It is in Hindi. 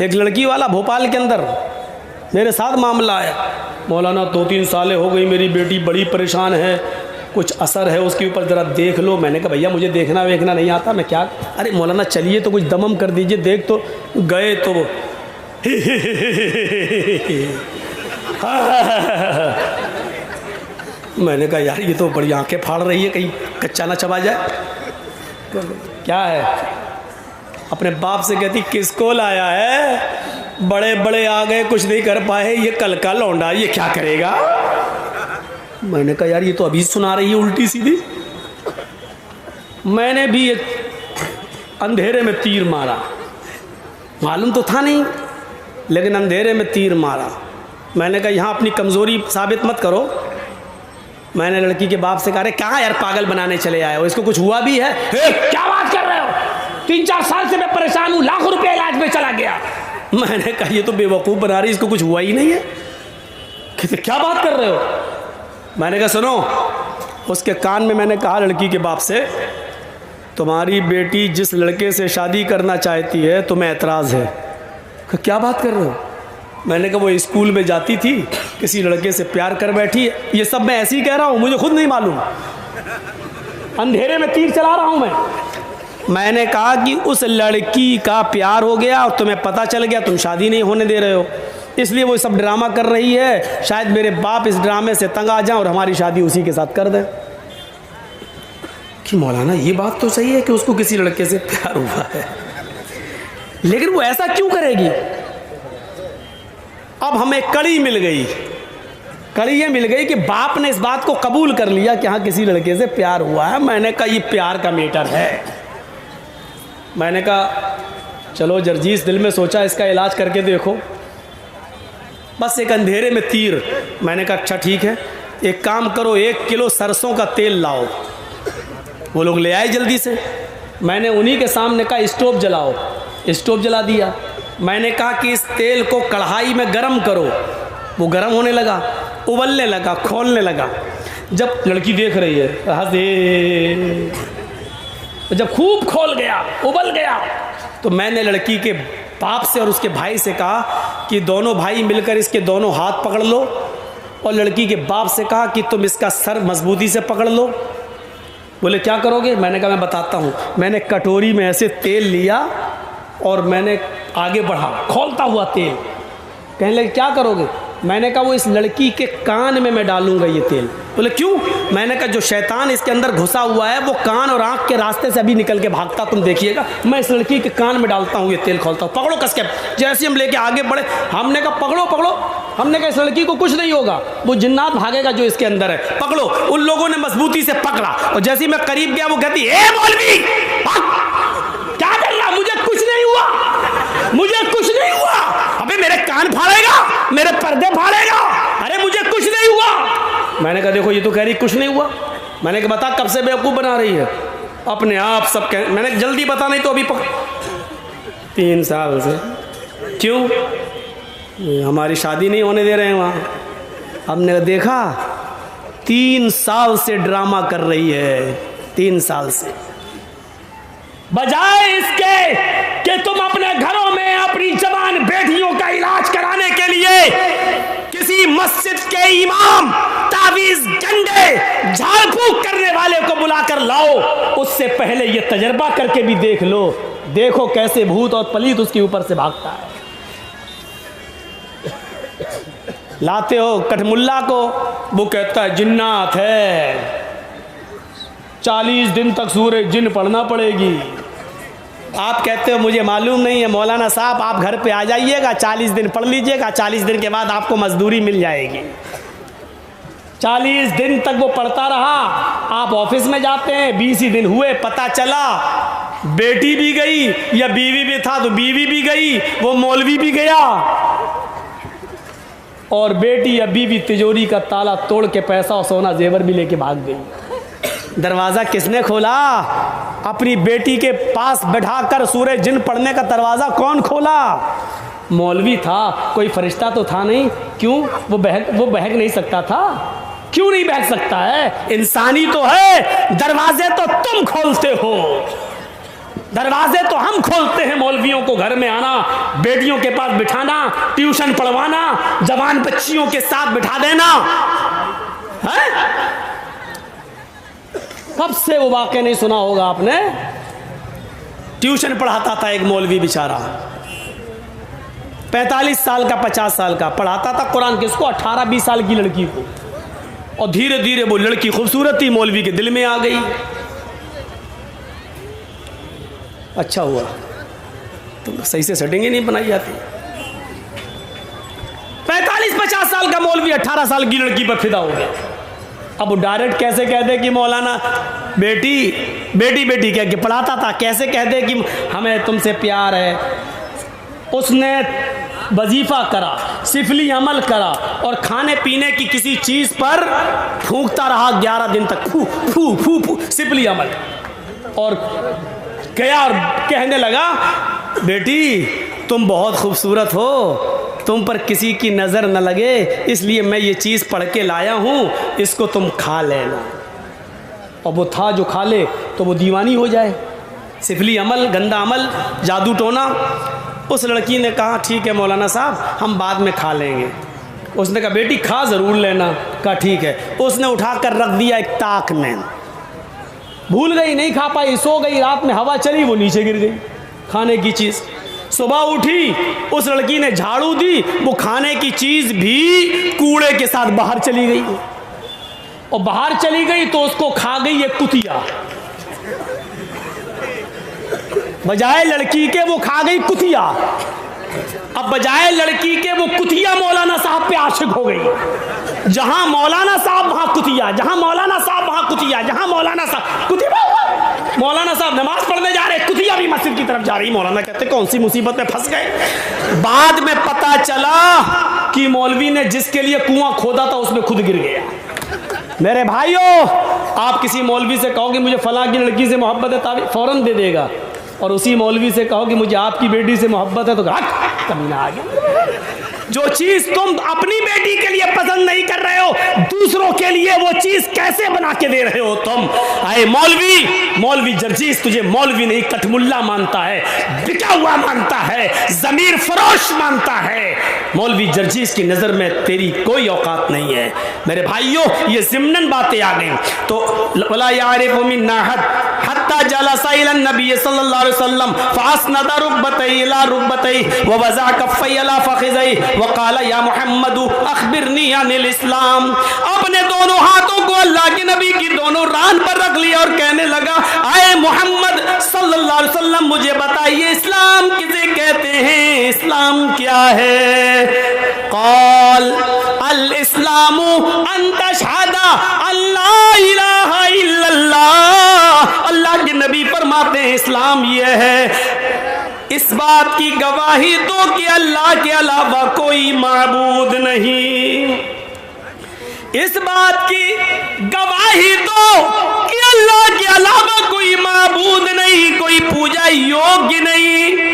एक लड़की वाला भोपाल के अंदर मेरे साथ मामला आया, मौलाना 2-3 सालें हो गई मेरी बेटी बड़ी परेशान है, कुछ असर है उसके ऊपर, ज़रा देख लो। मैंने कहा भैया मुझे देखना वेखना नहीं आता, मैं क्या, अरे मौलाना चलिए तो कुछ दमम कर दीजिए, देख तो गए तो मैंने कहा यार ये तो बड़ी आंखें फाड़ रही है, कहीं कच्चा ना चबा जाए। क्या है, अपने बाप से कहती किसको लाया है, बड़े बड़े आ गए कुछ नहीं कर पाए, ये कल का लौंडा ये क्या करेगा। मैंने कहा यार ये तो अभी सुना रही है उल्टी सीधी। मैंने भी एक अंधेरे में तीर मारा, मालूम तो था नहीं लेकिन अंधेरे में तीर मारा। मैंने कहा यहाँ अपनी कमज़ोरी साबित मत करो। मैंने लड़की के बाप से कहा अरे कहाँ यार पागल बनाने चले आए हो, इसको कुछ हुआ भी है? क्या बात कर रहे हो, 3-4 साल से मैं परेशान हूँ, लाखों रुपया इलाज में चला गया। मैंने कहा ये तो बेवकूफ़ बना रही, इसको कुछ हुआ ही नहीं है। कहते क्या बात कर रहे हो। मैंने कहा सुनो, उसके कान में मैंने कहा लड़की के बाप से, तुम्हारी बेटी जिस लड़के से शादी करना चाहती है तुम्हें एतराज़ है। क्या बात कर रहे हो। मैंने कहा वो स्कूल में जाती थी, किसी लड़के से प्यार कर बैठी है। ये सब मैं ऐसे ही कह रहा हूँ, मुझे खुद नहीं मालूम, अंधेरे में तीर चला रहा हूँ मैं। मैंने कहा कि उस लड़की का प्यार हो गया और तुम्हें पता चल गया, तुम शादी नहीं होने दे रहे हो, इसलिए वो सब ड्रामा कर रही है, शायद मेरे बाप इस ड्रामे से तंग आ जाएं और हमारी शादी उसी के साथ कर दें। कि मौलाना ये बात तो सही है कि उसको किसी लड़के से प्यार हुआ है, लेकिन वो ऐसा क्यों करेगी। अब हमें कड़ी मिल गई, कड़ी ये मिल गई कि बाप ने इस बात को कबूल कर लिया कि हाँ किसी लड़के से प्यार हुआ है। मैंने कहा ये प्यार का मैटर है। मैंने कहा चलो जर्जीस, दिल में सोचा इसका इलाज करके देखो, बस एक अंधेरे में तीर। मैंने कहा अच्छा ठीक है, एक काम करो 1 किलो सरसों का तेल लाओ। वो लोग ले आए जल्दी से। मैंने उन्हीं के सामने कहा स्टोव जलाओ, स्टोव जला दिया। मैंने कहा कि इस तेल को कढ़ाई में गरम करो। वो गरम होने लगा, उबलने लगा, खोलने लगा। जब लड़की देख रही है हंसे, जब खूब खोल गया, उबल गया, तो मैंने लड़की के बाप से और उसके भाई से कहा कि दोनों भाई मिलकर इसके दोनों हाथ पकड़ लो, और लड़की के बाप से कहा कि तुम इसका सर मजबूती से पकड़ लो। बोले क्या करोगे। मैंने कहा मैं बताता हूँ। मैंने कटोरी में ऐसे तेल लिया और मैंने आगे बढ़ा, खोलता हुआ तेल। कहने लगे क्या करोगे। मैंने कहा वो इस लड़की के कान में मैं डालूंगा ये तेल। बोले क्यों। मैंने कहा जो शैतान इसके अंदर घुसा हुआ है वो कान और आंख के रास्ते से अभी निकल के भागता, तुम देखिएगा। मैं इस लड़की के कान में डालता हूँ ये तेल, खोलता हूँ, पकड़ो कस के। जैसे हम लेके आगे बढ़े, हमने कहा पकड़ो पकड़ो। हमने कहा इस लड़की को कुछ नहीं होगा, वो जिन्नात भागेगा जो इसके अंदर है, पकड़ो। उन लोगों ने मजबूती से पकड़ा और जैसे ही मैं करीब गया वो कहती ए मौलवी क्या कर रहा, मुझे कुछ नहीं हुआ, मुझे कुछ नहीं हुआ। अबे मेरे कान फाड़ेगा, मेरे पर्दे फाड़ेगा, अरे मुझे कुछ नहीं हुआ। मैंने कहा देखो ये तो कह रही कुछ नहीं हुआ। मैंने कहा बता कब से बेवकूफ़ बना रही है, अपने आप सब कह। मैंने जल्दी बता नहीं तो अभी 3 साल से। क्यों, हमारी शादी नहीं होने दे रहे हैं वहाँ। हमने देखा 3 साल से ड्रामा कर रही है, 3 साल से। बजाय इसके कि तुम अपने घरों में अपनी जवान बेटियों का इलाज कराने के लिए किसी मस्जिद के इमाम, तावीज़, डंडे, झाड़ फूक करने वाले को बुलाकर लाओ, उससे पहले ये तजर्बा करके भी देख लो, देखो कैसे भूत और पलीत उसके ऊपर से भागता है। लाते हो कठमुल्ला को, वो कहता है जिन्नात है, 40 दिन तक सूरज जिन पढ़ना पड़ेगी। आप कहते हो मुझे मालूम नहीं है। मौलाना साहब आप घर पे आ जाइएगा, 40 दिन पढ़ लीजिएगा, 40 दिन के बाद आपको मजदूरी मिल जाएगी। 40 दिन तक वो पढ़ता रहा, आप ऑफिस में जाते हैं, 20 ही दिन हुए, पता चला बेटी भी गई या बीवी भी था तो बीवी भी गई, वो मौलवी भी गया, और बेटी या बीवी तिजोरी का ताला तोड़ के पैसा और सोना जेवर भी लेके भाग गई। दरवाज़ा किसने खोला। अपनी बेटी के पास बैठाकर सूरज जिन पढ़ने का दरवाज़ा कौन खोला। मौलवी था, कोई फरिश्ता तो था नहीं। क्यों, वो बहक नहीं सकता था। क्यों नहीं बहक सकता है, इंसानी तो है, दरवाजे तो तुम खोलते हो। दरवाजे तो हम खोलते हैं मौलवियों को घर में आना, बेटियों के पास बिठाना, ट्यूशन पढ़वाना, जवान बच्चियों के साथ बिठा देना है? कब से वो वाक़या नहीं सुना होगा आपने? ट्यूशन पढ़ाता था एक मौलवी बेचारा, 45 साल का 50 साल का, पढ़ाता था कुरान किसको? 18-20 साल की लड़की को। और धीरे धीरे वो लड़की खूबसूरत थी, मौलवी के दिल में आ गई। अच्छा हुआ, तुम सही से सेटिंग ही नहीं बनाई जाती। 45-50 साल का मौलवी 18 साल की लड़की पर फिदा हो गया। अब वो डायरेक्ट कैसे कह दे कि मौलाना बेटी बेटी बेटी कह के पढ़ाता था, कैसे कह दे कि हमें तुमसे प्यार है? उसने वजीफा करा, सिफली अमल करा और खाने पीने की किसी चीज़ पर फूंकता रहा 11 दिन तक, फू फू फू फू सिफली अमल। और गया और कहने लगा, बेटी तुम बहुत खूबसूरत हो, तुम पर किसी की नज़र न लगे, इसलिए मैं ये चीज़ पढ़ के लाया हूँ, इसको तुम खा लेना। और वो था जो खा ले तो वो दीवानी हो जाए। सिफली अमल, गंदा अमल, जादू टोना। उस लड़की ने कहा ठीक है मौलाना साहब, हम बाद में खा लेंगे। उसने कहा बेटी खा ज़रूर लेना। कहा ठीक है। उसने उठाकर रख दिया एक ताक में, भूल गई, नहीं खा पाई, सो गई। रात में हवा चली, वो नीचे गिर गई खाने की चीज़। सुबह उठी, उस लड़की ने झाड़ू दी, वो खाने की चीज़ भी कूड़े के साथ बाहर चली गई। और बाहर चली गई तो उसको खा गई एक कुतिया। बजाय लड़की के वो खा गई कुतिया। अब बजाय लड़की के वो कुतिया मौलाना साहब पे आशिक हो गई। जहां मौलाना साहब वहां कुतिया, जहां मौलाना साहब वहां कुतिया, जहां मौलाना साहब कुतिया। मौलाना साहब नमाज पढ़ने जा रहे, कुतिया भी मस्जिद की तरफ जा रही। मौलाना कहते कौन सी मुसीबत में फंस गए। बाद में पता चला कि मौलवी ने जिसके लिए कुआं खोदा था उसमें खुद गिर गया। मेरे भाइयों, आप किसी मौलवी से कहो कि मुझे फलां की लड़की से मोहब्बत है, फौरन दे देगा। और उसी मौलवी से कहो कि मुझे आपकी बेटी से मोहब्बत है तो कमीना आ गया। जो चीज तुम अपनी बेटी के लिए पसंद नहीं कर रहे हो, दूसरों के लिए वो चीज कैसे बना के दे रहे हो तुम? आए मौलवी जर्जीस तुझे मौलवी नहीं कठमुल्ला मानता है, बिका हुआ मानता है, जमीर फरोश मानता है। मौलवी जर्जीस की नजर में तेरी कोई औकात नहीं है। मेरे भाइयों, ये ज़िम्नन बातें आ गई। तो वला यारिफु मिन्ना हत्ता जलसा इला नबी सल्लल्लाहु अलैहि वसल्लम फासनदा रुकबतई इला रुकबतई व वज़ा कफ़ई इला फ़ख़िज़ई वक़ाला या मुहम्मद अख़बिरनी अनिल इस्लाम। अपने दोनों हाथों को अल्लाह के नबी की दोनों रान पर रख लिया और कहने लगा, आए मोहम्मद सल्लल्लाहु अलैहि वसल्लम मुझे बताइए इस्लाम किसे कहते हैं, इस्लाम क्या है? क़ाल अल इस्लामु अन तशहदा अल्ला इलाहा इल्लल्लाह। अल्लाह के नबी फरमाते हैं इस्लाम यह है, इस बात की गवाही दो कि अल्लाह के अलावा कोई माबूद नहीं। इस बात की गवाही दो कि अल्लाह के अलावा कोई माबूद नहीं, कोई पूजा योग्य नहीं।